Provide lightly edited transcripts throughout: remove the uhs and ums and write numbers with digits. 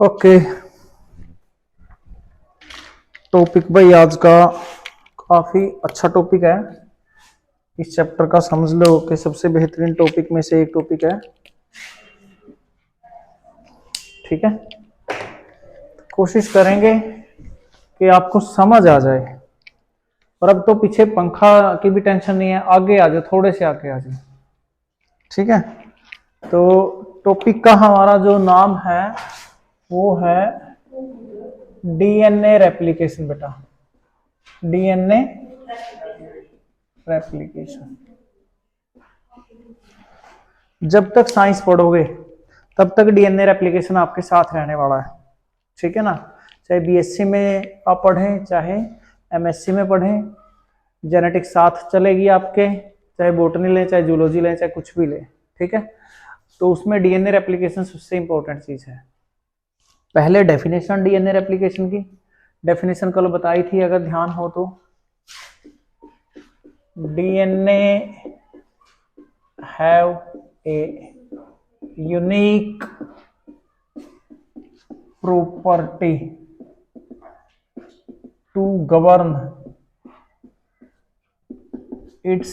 Okay. Topic भाई आज का काफी अच्छा टॉपिक है। इस चैप्टर का समझ लो कि सबसे बेहतरीन टॉपिक में से एक टॉपिक है। ठीक है, कोशिश करेंगे कि आपको समझ आ जाए। और अब तो पीछे पंखा की भी टेंशन नहीं है, आगे आ जाओ, थोड़े से आगे आ जाओ। ठीक है, तो टॉपिक का हमारा जो नाम है वो है डीएनए रेप्लिकेशन। बेटा, डीएनए रेप्लिकेशन। जब तक साइंस पढ़ोगे तब तक डीएनए रेप्लिकेशन आपके साथ रहने वाला है। ठीक है ना, चाहे बीएससी में आप पढ़ें, चाहे एमएससी में पढ़ें, जेनेटिक्स साथ चलेगी आपके। चाहे बोटनी लें, चाहे जूलॉजी लें, चाहे कुछ भी लें। ठीक है, तो उसमें डीएनए रेप्लिकेशन सबसे इंपॉर्टेंट चीज है। पहले डेफिनेशन डीएनए रेप्लिकेशन की डेफिनेशन कल बताई थी, अगर ध्यान हो तो। DNA have a unique property to govern its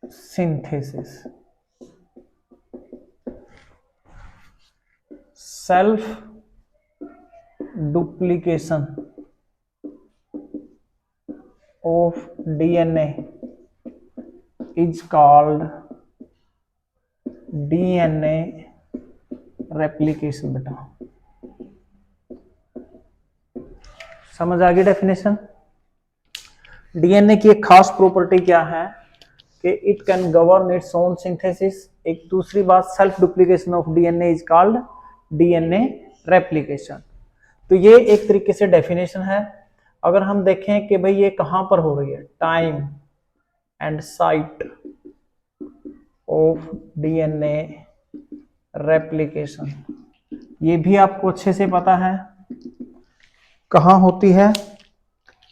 synthesis, self duplication of DNA is called DNA replication। बेटा समझ आ गई डेफिनेशन। डीएनए की एक खास प्रॉपर्टी क्या है कि it can govern its own synthesis. एक दूसरी बात, self duplication of DNA is called DNA replication. तो ये एक तरीके से डेफिनेशन है। अगर हम देखें कि भाई ये कहां पर हो रही है, time and site of DNA replication, ये भी आपको अच्छे से पता है कहां होती है।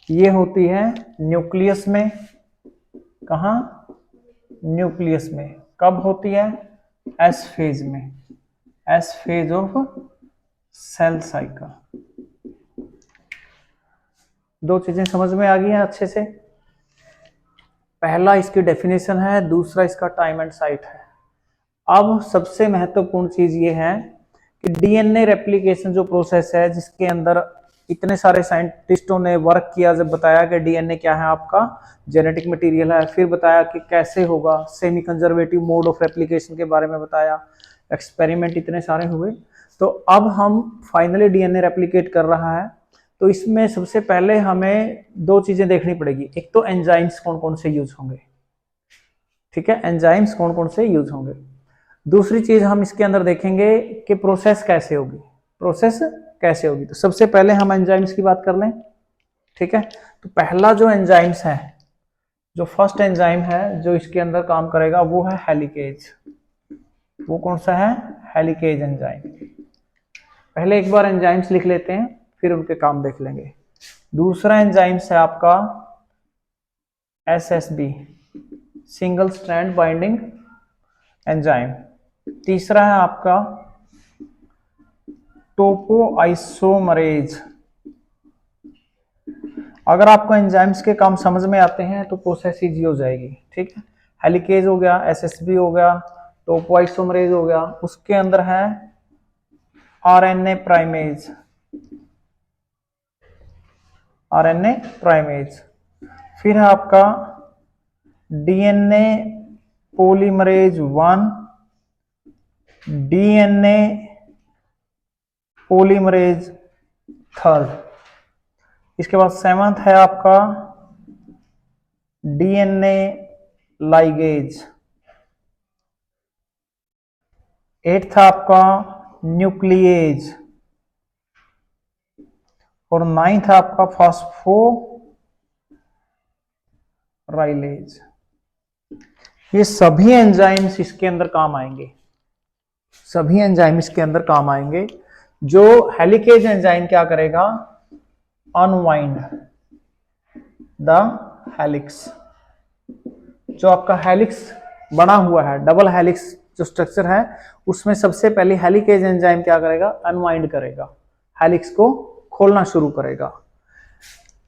ये होती है न्यूक्लियस में। कहां? न्यूक्लियस में। कब होती है? एस फेज में, S phase of cell cycle. दो चीजें समझ में आ गई हैं अच्छे से। पहला इसकी डेफिनेशन है, दूसरा इसका टाइम एंड साइट है। अब सबसे महत्वपूर्ण चीज ये है कि डीएनए रेप्लिकेशन जो प्रोसेस है, जिसके अंदर इतने सारे साइंटिस्टों ने वर्क किया, जब बताया कि डीएनए क्या है, आपका जेनेटिक मटेरियल है, फिर बताया कि कैसे होगा, semi conservative mode of replication के बारे में बताया, एक्सपेरिमेंट इतने सारे हुए। तो अब हम फाइनली डीएनए रेप्लिकेट कर रहा है। तो इसमें सबसे पहले हमें दो चीजें देखनी पड़ेगी। एक तो एंजाइम्स कौन कौन से यूज होंगे। ठीक है, एंजाइम्स कौन कौन से यूज होंगे। दूसरी चीज हम इसके अंदर देखेंगे कि प्रोसेस कैसे होगी, प्रोसेस कैसे होगी। तो सबसे पहले हम एंजाइम्स की बात कर लें। ठीक है, तो पहला जो एंजाइम्स है, जो फर्स्ट एंजाइम है जो इसके अंदर काम करेगा, वो है हेलिकेज। वो कौन सा है? Helicase enzyme. पहले एक बार एंजाइम्स लिख लेते हैं, फिर उनके काम देख लेंगे। दूसरा एंजाइम्स है आपका SSB, single strand binding enzyme. तीसरा है आपका टोपोआइसोमरेज। अगर आपको एंजाइम्स के काम समझ में आते हैं तो प्रोसेस इजी हो जाएगी। ठीक है, हेलिकेज हो गया, एसएसबी हो गया, टोपोआइसोमरेज हो गया। उसके अंदर है आरएनए प्राइमेज, आरएनए प्राइमेज। फिर है आपका डीएनए पॉलीमरेज 1, डीएनए पॉलीमरेज 3। इसके बाद 7th है आपका डीएनए लाइगेज। 8th है आपका न्यूक्लिएज। और 9th है आपका फॉस्फोराइलेज। ये सभी एंजाइम्स इसके अंदर काम आएंगे, सभी एंजाइम इसके अंदर काम आएंगे। जो हेलिकेज एंजाइम क्या करेगा? Unwind the helix. जो आपका हेलिक्स बना हुआ है, डबल हेलिक्स जो स्ट्रक्चर है उसमें सबसे पहले हेलिकेज एंजाइम क्या करेगा, अनवाइंड करेगा, हेलिक्स को खोलना शुरू करेगा।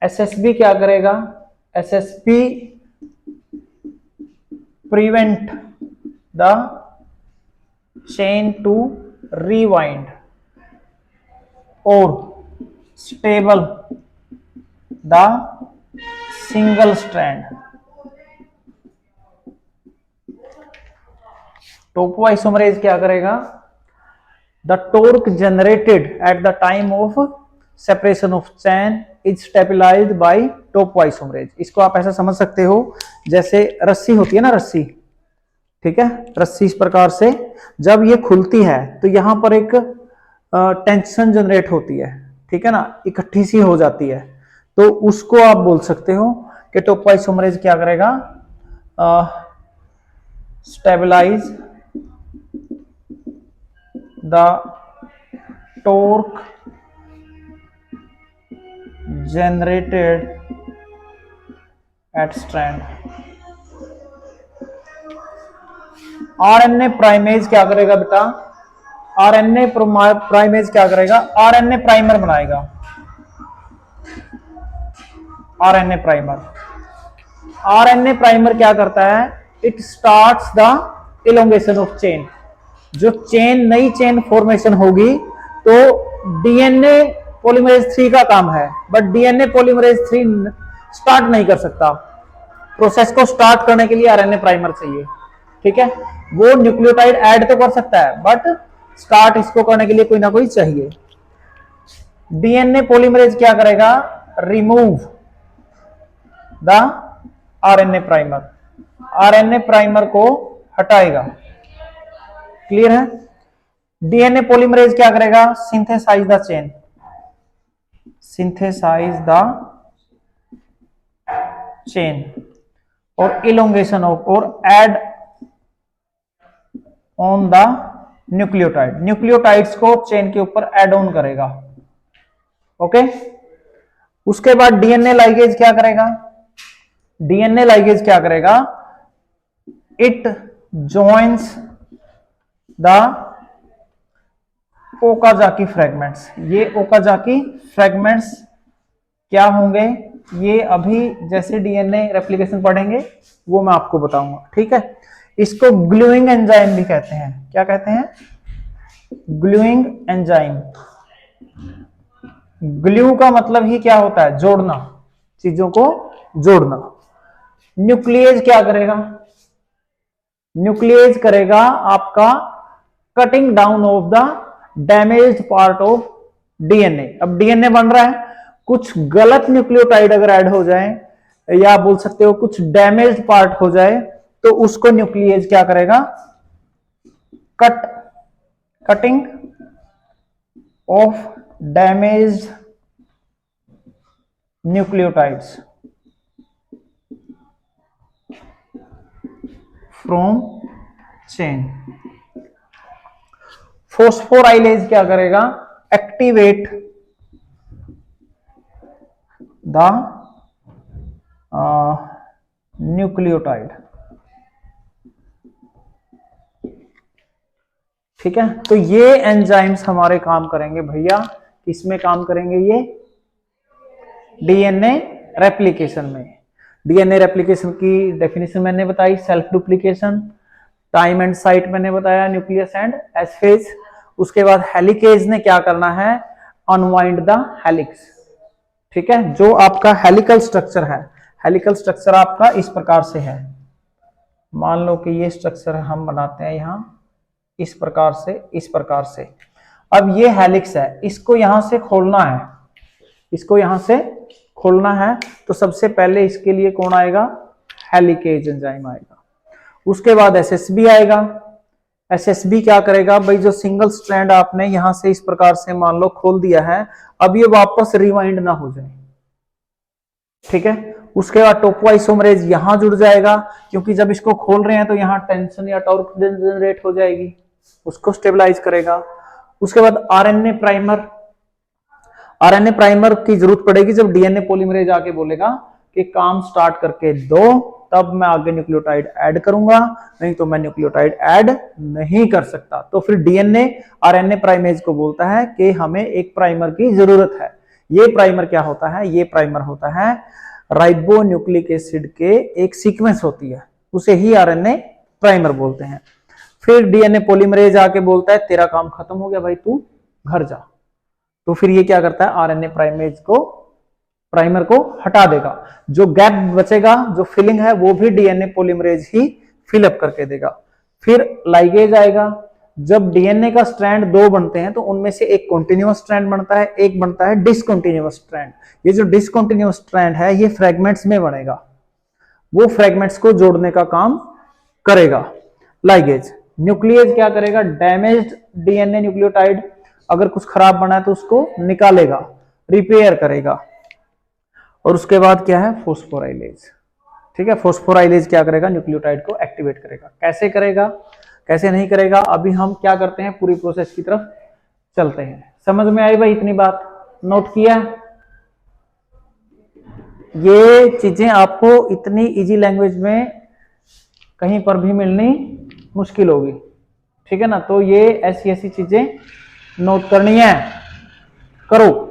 एसएसबी क्या करेगा, SSB prevent the chain to rewind or stable the single strand। Topoisomerase क्या करेगा, the torque generated at the time of separation of chain is stabilised by topoisomerase. इसको आप ऐसा समझ सकते हो जैसे रस्सी होती है ना, रस्सी, ठीक है, रस्सी इस प्रकार से जब ये खुलती है तो यहां पर एक टेंशन जनरेट होती है, ठीक है ना, इकट्ठी सी हो जाती है, तो उसको आप बोल सकते हो कि टोपोआइसोमरेज क्या करेगा, stabilise the torque generated at strand. RNA primase क्या करेगा बेटा, आरएनए प्राइमेज क्या करेगा, आरएनए प्राइमर बनाएगा, आरएनए प्राइमर। आरएनए प्राइमर क्या करता है, it starts the elongation of chain. जो चेन, नई चेन फॉर्मेशन होगी तो डीएनए पॉलीमरेज 3 का काम है, बट डीएनए पॉलीमरेज 3 स्टार्ट नहीं कर सकता। प्रोसेस को स्टार्ट करने के लिए आरएनए प्राइमर चाहिए, ठीक है। वो न्यूक्लियोटाइड ऐड तो कर सकता है बट स्टार्ट इसको करने के लिए कोई ना कोई चाहिए। डीएनए पॉलीमरेज क्या करेगा, remove the RNA primer, RNA primer को हटाएगा। क्लियर है। डीएनए पॉलीमरेज क्या करेगा, synthesise the chain, synthesise the chain और इलोंगेशन ऑफ और add on the nucleotide, nucleotides को चेन के ऊपर एड ऑन करेगा। ओके, उसके बाद डीएनए लाइगेज क्या करेगा, डीएनए लाइगेज क्या करेगा, it joins the Okazaki fragments. ये ओकाजाकी फ्रेगमेंट्स क्या होंगे, ये अभी जैसे डीएनए रेप्लिकेशन पढ़ेंगे वो मैं आपको बताऊंगा, ठीक है। इसको ग्लूइंग एंजाइम भी कहते हैं। क्या कहते हैं, ग्लूइंग एंजाइम। ग्लू का मतलब ही क्या होता है, जोड़ना, चीजों को जोड़ना। न्यूक्लियेज क्या करेगा, न्यूक्लियेज करेगा आपका cutting down of the damaged part of DNA. अब डीएनए बन रहा है, कुछ गलत न्यूक्लियोटाइड अगर ऐड हो जाए या बोल सकते हो कुछ डैमेज्ड पार्ट हो जाए तो उसको न्यूक्लियेज क्या करेगा, cutting of damaged nucleotides from chain. Phosphorylase क्या करेगा, एक्टिवेट द न्यूक्लियोटाइड, ठीक है। तो ये एंजाइम्स हमारे काम करेंगे भैया, किसमें काम करेंगे, ये डीएनए रेप्लिकेशन में। डीएनए रेप्लिकेशन की डेफिनेशन मैंने बताई, self duplication, time and site मैंने बताया, न्यूक्लियस एंड एस फेज। उसके बाद हेलिकेज ने क्या करना है, अनवाइंड द हेलिक्स, ठीक है। जो आपका हेलिकल स्ट्रक्चर है, हेलिकल स्ट्रक्चर आपका इस प्रकार से है। मान लो कि ये स्ट्रक्चर हम बनाते हैं यहां इस प्रकार से, इस प्रकार से। अब ये हेलिक्स है, इसको यहां से खोलना है, इसको यहां से खोलना है, तो सबसे पहले इसके लिए कौन आएगा, हेलिकेज एंजाइम आएगा। उसके बाद एसएसबी आएगा। एसएसबी क्या करेगा भाई, जो सिंगल स्ट्रैंड आपने यहां से इस प्रकार से मान लो खोल दिया है, अब ये वापस रिवाइंड ना हो जाए, ठीक है। उसके बाद टोपोआइसोमरेज यहां जुड़ जाएगा, क्योंकि जब इसको खोल रहे हैं तो यहां टेंशन या टॉर्क जनरेट हो जाएगी, उसको स्टेबलाइज करेगा। उसके बाद आरएनए प्राइमर, आरएनए प्राइमर की जरूरत पड़ेगी जब डीएनए पॉलीमरेज आके बोलेगा कि काम स्टार्ट करके दो, तब मैं आगे न्यूक्लियोटाइड ऐड करूंगा, नहीं तो मैं न्यूक्लियोटाइड ऐड नहीं कर सकता। तो फिर डीएनए आरएनए प्राइमेज को बोलता है कि हमें एक प्राइमर की जरूरत है। ये प्राइमर क्या होता है? ये प्राइमर होता है राइबो न्यूक्लिक एसिड के एक सीक्वेंस होती है, उसे ही आरएनए प्राइमर बोलते हैं। फिर डीएनए पॉलीमरेज आके बोलता है तेरा काम खत्म हो गया भाई, तू घर जा। तो फिर ये क्या करता है? आरएनए प्राइमेज को, प्राइमर को हटा देगा। जो गैप बचेगा, जो फिलिंग है, वो भी डीएनए पॉलीमरेज ही फिल अप करके देगा। फिर लाइगेज आएगा। जब डीएनए का स्ट्रैंड दो बनते हैं तो उनमें से एक कॉन्टिन्यूअस स्ट्रैंड बनता है, एक बनता है डिसकंटिन्यूअस स्ट्रैंड। ये जो डिसकंटिन्यूअस स्ट्रैंड है ये फ्रेगमेंट्स में बनेगा, वो फ्रेगमेंट्स को जोड़ने का काम करेगा लाइगेज। न्यूक्लियस क्या करेगा? डैमेज्ड डीएनए न्यूक्लियोटाइड अगर कुछ खराब बना है तो उसको निकालेगा, रिपेयर करेगा। और उसके बाद क्या है? फोस्फोराइलेज। ठीक है, फोस्फोराइलेज क्या करेगा? न्यूक्लियोटाइड को एक्टिवेट करेगा। कैसे करेगा, कैसे नहीं करेगा, अभी हम क्या करते हैं, पूरी प्रोसेस की तरफ चलते हैं। समझ में आई भाई इतनी बात? नोट किया? ये चीजें आपको इतनी इजी लैंग्वेज में कहीं पर भी मिलनी मुश्किल होगी, ठीक है ना। तो ये ऐसी ऐसी चीजें नोट करनी है, करो।